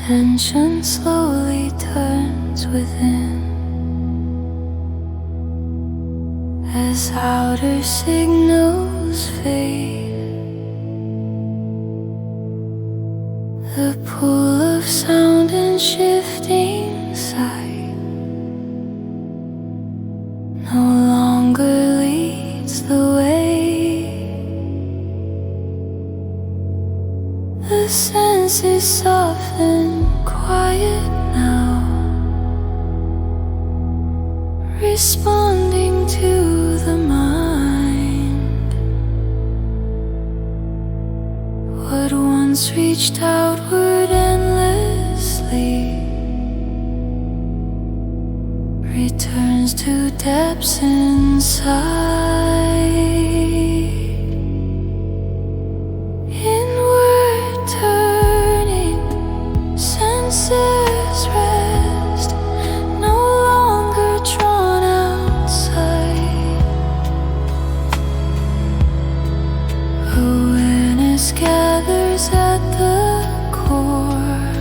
Attention slowly turns within as outer signals fade. The pull of sound and shifting sight no longer leads the way. The senses soften, quiet now, responding to the mind. What once reached outward endlessly returns to depths inside. Inward turning, senses rest, no longer drawn outside. Awareness gathers at the core,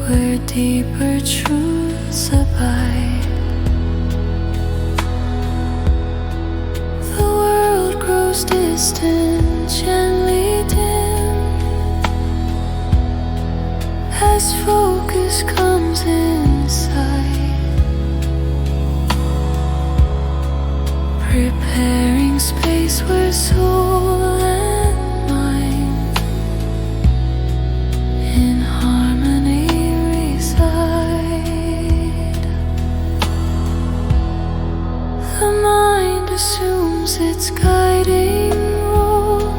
where deeper truths abide. The world grows distant, gently dim, as focus comes inside, preparing space where soul and mind in harmony reside. The mind assumes its guiding role,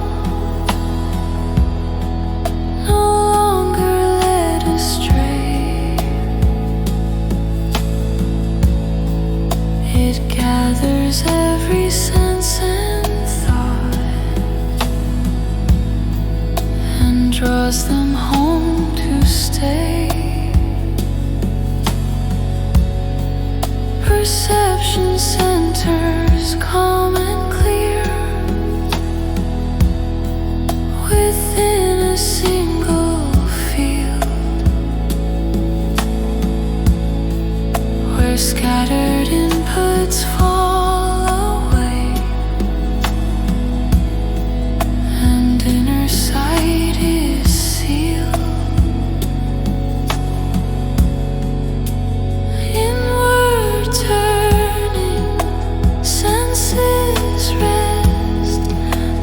no longer led astray. It gathers every sense and thought and draws them home to stay. Perception centers calm and clear within a single field, where scattered inputs fall away and inner sight is sealed. Inward turning, senses rest,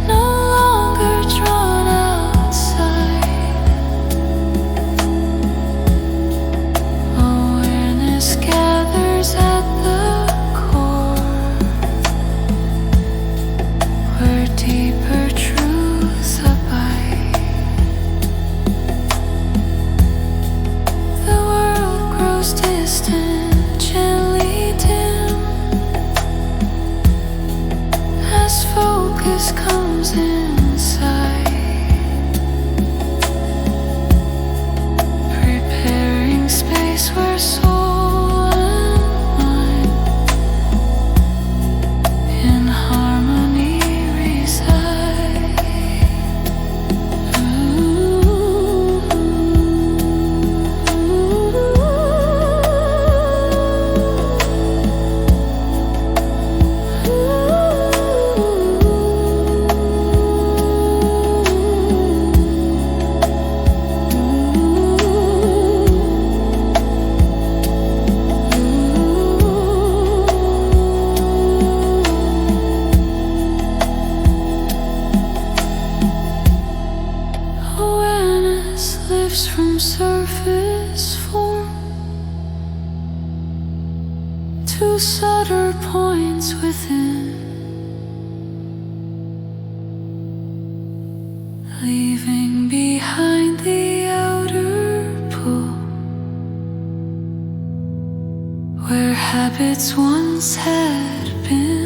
no longer drawn outside. Awareness gathers at the core, where deeper truths abide. The world grows distant, gently dim, as focus comes inside, preparing space where soul and mind in harmony reside. Awareness lifts from surface form to subtler points within, leaving behind the outer pull, where habits once had been.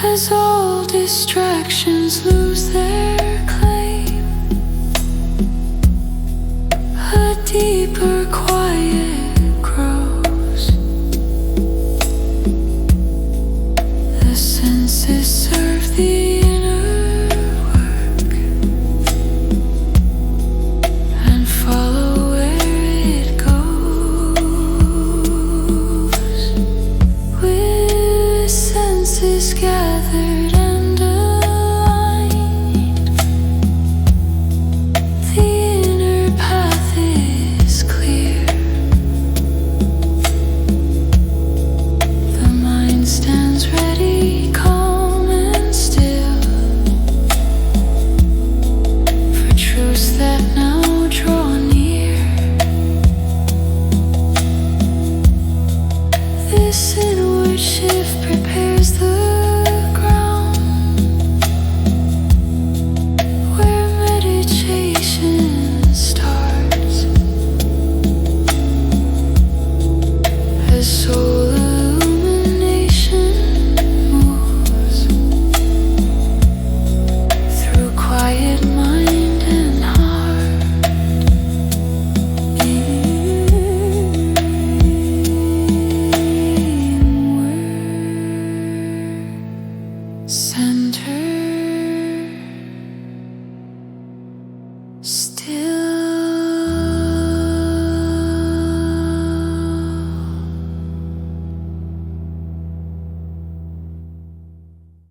As all distractions lose their claim, a deeper quiet grows. The senses serve the inner work, center.